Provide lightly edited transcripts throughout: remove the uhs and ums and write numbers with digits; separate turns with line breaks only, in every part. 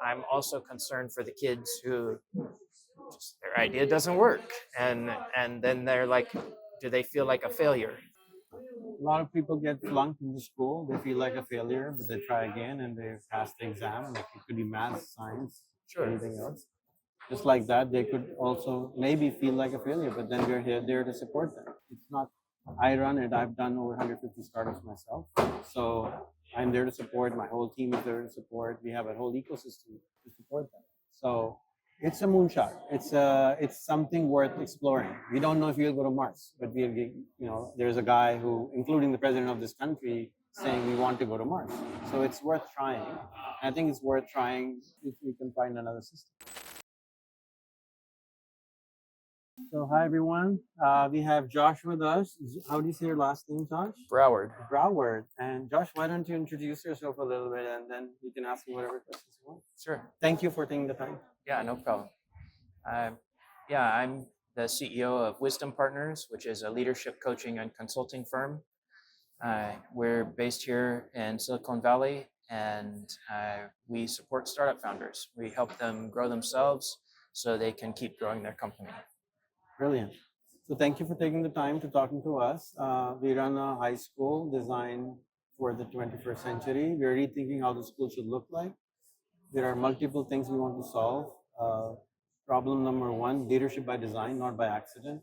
I'm also concerned for the kids who just, their idea doesn't work, and then they're like, do they feel like a failure?
A lot of people get flunked in the school. They feel like a failure, but they try again and they pass the exam. Like it could be math, science,
Sure.
anything else. Just like that, they could also maybe feel like a failure, but then we're here there to support them. It's not, I run it. I've done over 150 startups myself. So I'm there to support. My whole team is there to support. We have a whole ecosystem to support them. So it's a moonshot. It's something worth exploring. We don't know if we'll go to Mars, but there's a guy who, including the president of this country, saying we want to go to Mars. So it's worth trying. I think it's worth trying if we can find another system. So hi everyone. We have Josh with us. How do you say your last name, Josh?
Broward.
Broward. And Josh, why don't you introduce yourself a little bit, and then you can ask me whatever questions you want.
Sure.
Thank you for taking the time.
Yeah, no problem. Yeah, I'm the CEO of Wisdom Partners, which is a leadership coaching and consulting firm. We're based here in Silicon Valley, and we support startup founders. We help them grow themselves so they can keep growing their company.
Brilliant. So thank you for taking the time to talking to us. We run a high school designed for the 21st century. We're rethinking how the school should look like. There are multiple things we want to solve. Problem number one, leadership by design, not by accident.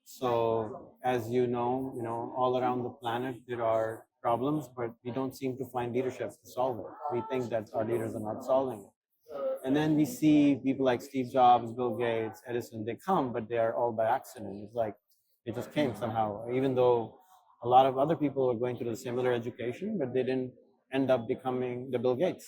So as you know, all around the planet, there are problems, but we don't seem to find leadership to solve it. We think that our leaders are not solving it. And then we see people like Steve Jobs, Bill Gates, Edison, they come, but they are all by accident. It's like they just came somehow, even though a lot of other people are going through the similar education, but they didn't end up becoming the Bill Gates.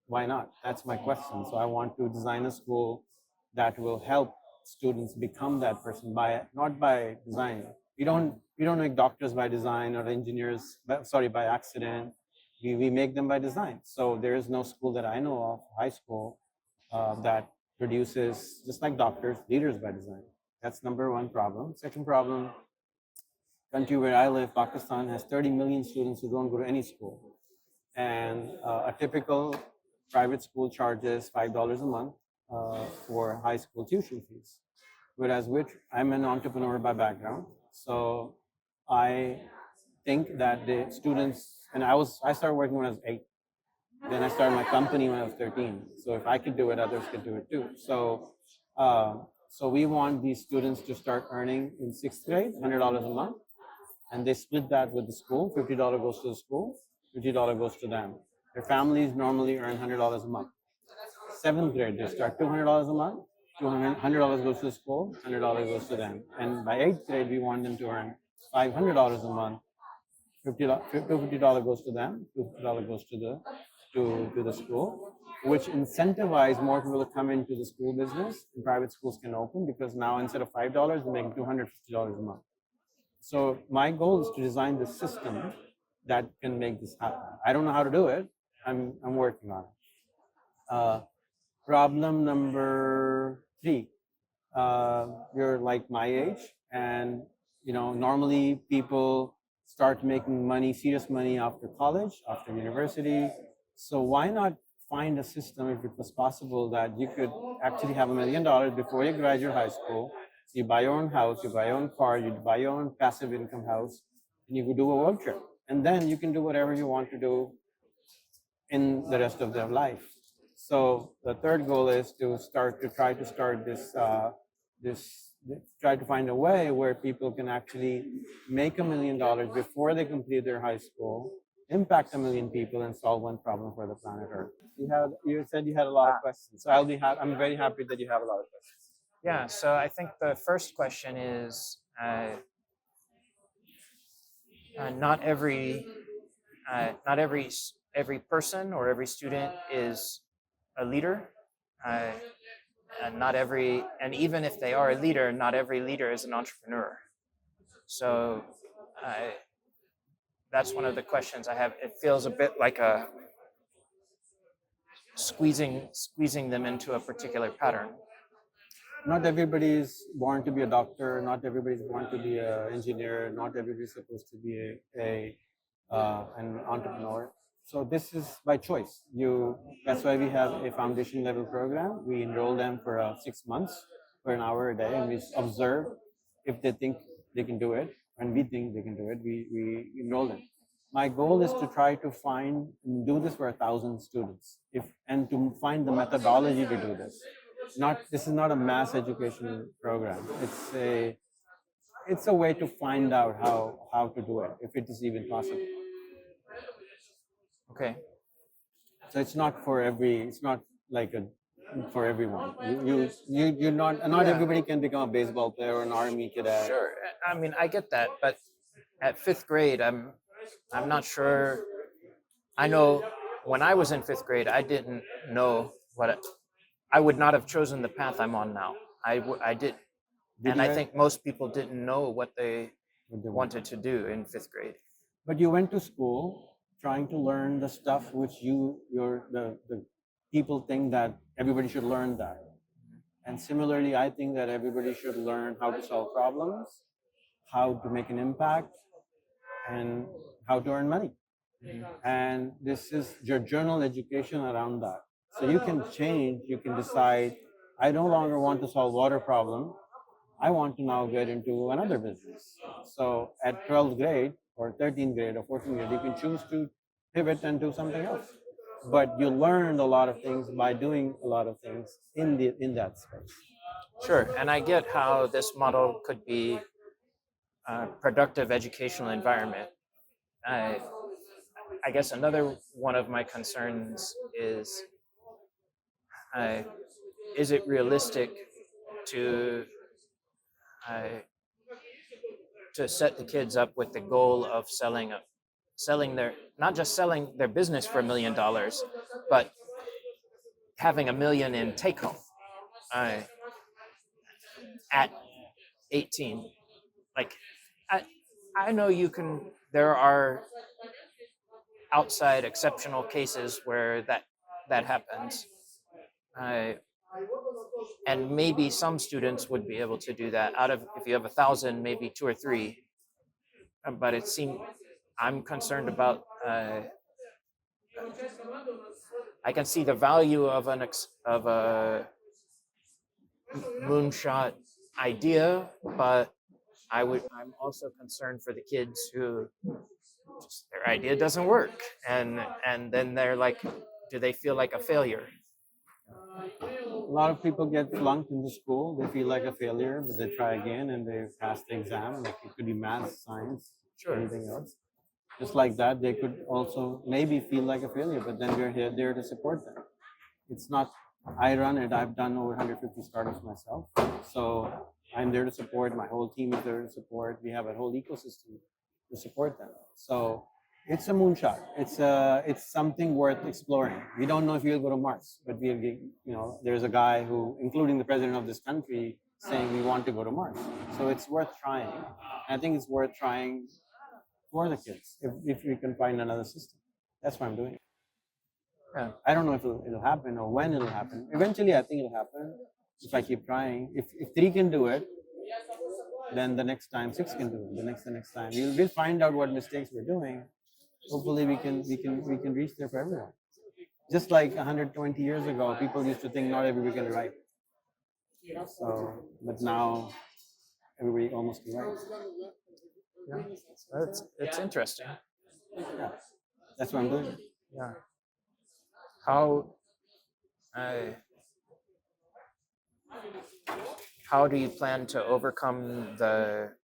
Why not? That's my question. So I want to design a school that will help students become that person not by design. We don't make doctors by design or engineers, by accident. We make them by design. So there is no school that I know of, high school, that produces, just like doctors, leaders by design. That's number one problem. Second problem, country where I live, Pakistan, has 30 million students who don't go to any school. And a typical private school charges $5 a month for high school tuition fees. Whereas I'm an entrepreneur by background. So I think that the students, and I started working when I was 8. Then I started my company when I was 13. So if I could do it, others could do it too. So we want these students to start earning in 6th grade, $100 a month. And they split that with the school. $50 goes to the school, $50 goes to them. Their families normally earn $100 a month. 7th grade, they start $200 a month. $100 goes to the school, $100 goes to them. And by 8th grade, we want them to earn $500 a month. $50 goes to them, $50 goes to the school, which incentivize more people to come into the school business. And private schools can open because now instead of $5, they're making $250 a month. So my goal is to design the system that can make this happen. I don't know how to do it. I'm working on it. Problem number 3. You're like my age, and normally people start making money, serious money, after college, after university. So why not find a system, if it was possible, that you could actually have $1 million before you graduate high school. You buy your own house, you buy your own car, you buy your own passive income house, and you could do a world trip. And then you can do whatever you want to do in the rest of their life. So the third goal is to try to start try to find a way where people can actually make $1 million before they complete their high school, impact 1 million people, and solve one problem for the planet Earth. You said you had a lot of questions, so I'm very happy that you have a lot of questions.
Yeah, so I think the first question is not every person or every student is a leader. And even if they are a leader, not every leader is an entrepreneur. So that's one of the questions I have. It feels a bit like a squeezing them into a particular pattern.
Not everybody is born to be a doctor. Not everybody is born to be an engineer. Not everybody is supposed to be an entrepreneur. So this is by choice. That's why we have a foundation level program. We enroll them for 6 months for an hour a day, and we observe if they think they can do it, and we think they can do it. We enroll them. My goal is to try to do this for 1,000 students, and to find the methodology to do this. This is not a mass education program. It's a way to find out how to do it, if it is even possible.
Okay.
So it's not like for everyone. You're not
Yeah.
everybody can become a baseball player or an army cadet.
Sure. I mean, I get that, but at fifth grade, I'm not sure. I know when I was in fifth grade, I didn't know I would not have chosen the path I'm on now. I did, and I think most people didn't know what they wanted to do in fifth grade.
But you went to school trying to learn the stuff which the people think that everybody should learn that. And similarly, I think that everybody should learn how to solve problems, how to make an impact, and how to earn money. And this is your journal education around that. So you can change, you can decide, I no longer want to solve water problem. I want to now get into another business. So at 12th grade or 13th grade or 14th grade, you can choose to pivot and do something else. But you learned a lot of things by doing a lot of things in that space.
Sure, and I get how this model could be a productive educational environment. I guess another one of my concerns is it realistic to set the kids up with the goal of selling not just selling their business for $1 million, but having $1 million in take home at 18. Like, I know there are outside exceptional cases where that happens. And maybe some students would be able to do that. If you have 1,000, maybe 2 or 3. But I'm concerned about. I can see the value of a moonshot idea, but I'm also concerned for the kids who their idea doesn't work, and then they're like, do they feel like a failure?
A lot of people get flunked in the school. They feel like a failure, but they try again and they pass the exam. Like it could be math, science, anything else. Just like that, they could also maybe feel like a failure, but then we're there to support them. It's not, I run it, I've done over 150 startups myself. So I'm there to support, my whole team is there to support. We have a whole ecosystem to support them. So it's a moonshot. It's something worth exploring. We don't know if we'll go to Mars, but there's a guy who, including the president of this country, saying we want to go to Mars. So it's worth trying. I think it's worth trying for the kids if we can find another system. That's why I'm doing it.
Yeah.
I don't know if it'll happen or when it'll happen. Eventually, I think it'll happen if I keep trying. If 3 can do it, then the next time 6 can do it. The next time we'll find out what mistakes we're doing. Hopefully, we can reach there for everyone. Just like 120 years ago, people used to think not everybody can write. So, but now everybody almost can write.
Yeah, it's interesting.
Yeah, that's what I'm doing.
Yeah. How do you plan to overcome the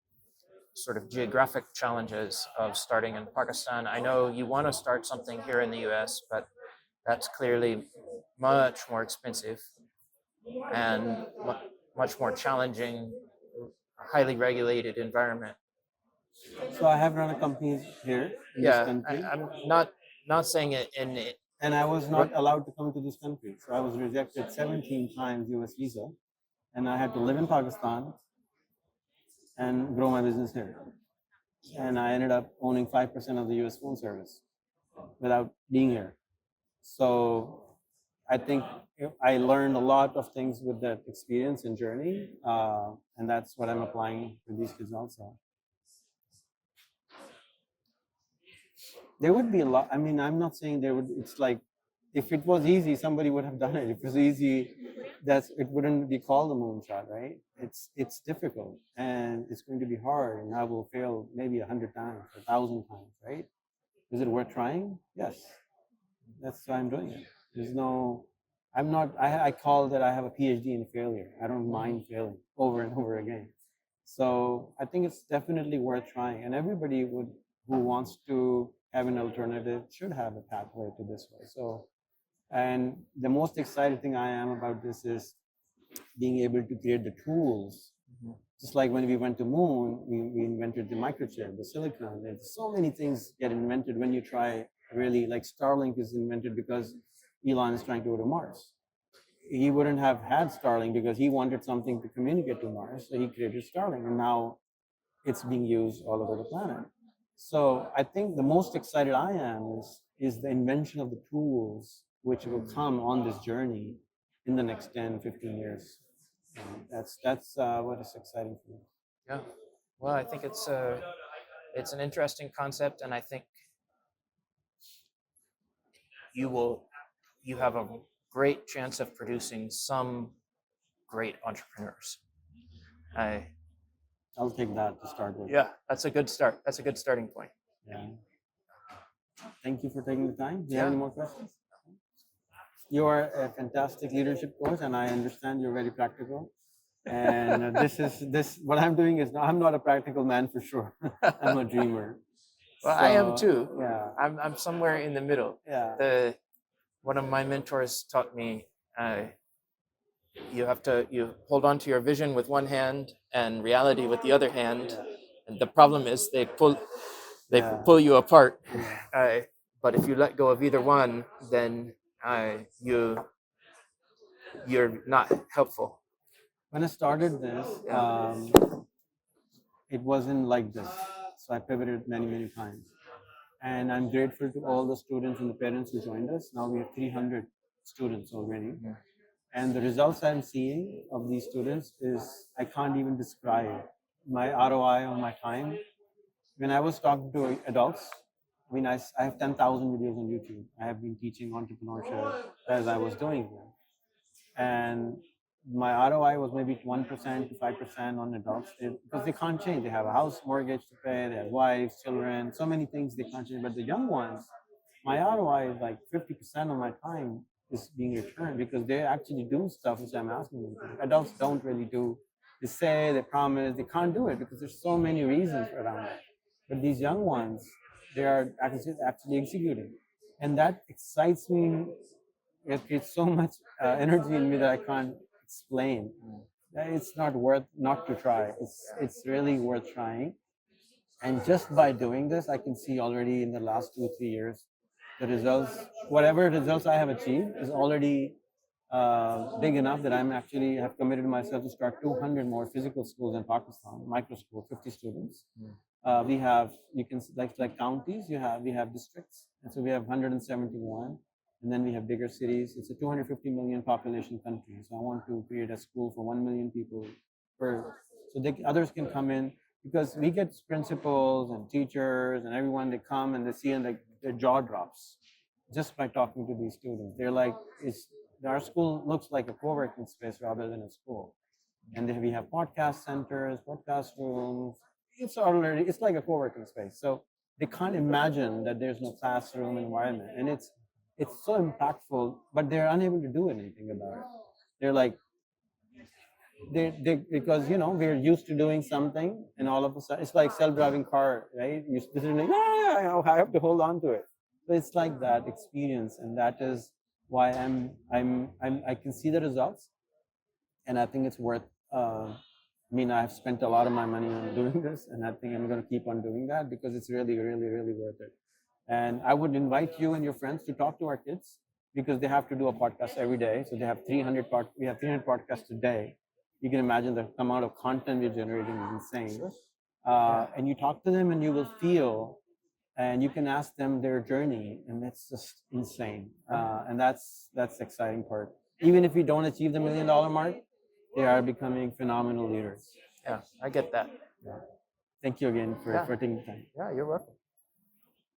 sort of geographic challenges of starting in Pakistan? I know you want to start something here in the US, but that's clearly much more expensive and much more challenging, highly regulated environment.
So I have run a company here in this country.
I'm not saying it in it.
And I was not allowed to come to this country. So I was rejected 17 times US visa. And I had to live in Pakistan and grow my business here. And I ended up owning 5% of the US phone service without being here. So I think I learned a lot of things with that experience and journey. And that's what I'm applying to these kids also. There would be a lot. I mean, I'm not saying there would. It's like if it was easy, somebody would have done it. If it was easy, it wouldn't be called a moonshot, right? It's difficult and it's going to be hard, and I will fail maybe 100 times, 1,000 times, right? Is it worth trying? Yes. That's why I'm doing it. There's no. I'm not. I call that I have a PhD in failure. I don't mind failing over and over again. So I think it's definitely worth trying, and everybody who wants to have an alternative should have a pathway to this way. So, and the most exciting thing I am about this is being able to create the tools. Just like when we went to moon, we invented the microchip, the silicon. There's so many things get invented when you try really, like Starlink is invented because Elon is trying to go to Mars. He wouldn't have had Starlink because he wanted something to communicate to Mars. So he created Starlink, and now it's being used all over the planet. So I think the most excited I am is the invention of the tools which will come on this journey in the next 10, 15 years. And that's what is exciting for me.
Yeah. Well, I think it's an interesting concept, and I think you have a great chance of producing some great entrepreneurs.
I'll take that to start with.
Yeah, that's a good start. That's a good starting point.
Yeah. Thank you for taking the time. Do you have
Yeah.
any more questions? You are a fantastic leadership coach, and I understand you're very practical. And what I'm doing is I'm not a practical man for sure. I'm a dreamer.
Well, I am too.
Yeah.
I'm somewhere in the middle.
Yeah.
One of my mentors taught me you hold on to your vision with one hand and reality with the other hand.
Yeah.
And the problem is they pull you apart. But if you let go of either one, then you're not helpful.
When I started this, it wasn't like this. So I pivoted many, many times. And I'm grateful to all the students and the parents who joined us. Now we have 300 students already. Yeah. And the results I'm seeing of these students is I can't even describe my ROI on my time. When I was talking to adults, I mean, I have 10,000 videos on YouTube. I have been teaching entrepreneurship as I was doing them. And my ROI was maybe 1% to 5% on adults because they can't change. They have a house mortgage to pay, they have wives, children, so many things they can't change. But the young ones, my ROI is like 50% of my time is being returned because they actually do stuff which I'm asking them to do. Adults don't really do. They say, they promise, they can't do it because there's so many reasons around it. But these young ones, they are actually executing. And that excites me. It creates so much energy in me that I can't explain. It's not worth not to try. It's really worth trying. And just by doing this, I can see already in the last 2 or 3 years, the results, whatever results I have achieved is already big enough that I'm actually have committed myself to start 200 more physical schools in Pakistan, micro school, 50 students. We have, you can like counties, we have districts. And so we have 171. And then we have bigger cities. It's a 250 million population country. So I want to create a school for 1 million people so others can come in, because we get principals and teachers and everyone, they come and they see and their jaw drops just by talking to these students. They're like, our school looks like a co-working space rather than a school. And then we have podcast centers, podcast rooms. It's like a co-working space. So they can't imagine that there's no classroom environment. And it's so impactful, but they're unable to do anything about it. They're like, because we're used to doing something, and all of a sudden it's like self-driving car, right? You're sitting like, I have to hold on to it. So it's like that experience, and that is why I can see the results, and I think it's worth. I've spent a lot of my money on doing this, and I think I'm going to keep on doing that because it's really, really, really worth it. And I would invite you and your friends to talk to our kids because they have to do a podcast every day. So they have 300 we have 300 podcasts a day. You can imagine the amount of content we're generating is insane. Sure. And you talk to them and you will feel, and you can ask them their journey, and it's just insane. And that's the exciting part. Even if we don't achieve the $1 million mark, they are becoming phenomenal leaders.
Yeah, I get that.
Yeah. Thank you again for taking the time.
Yeah, you're welcome.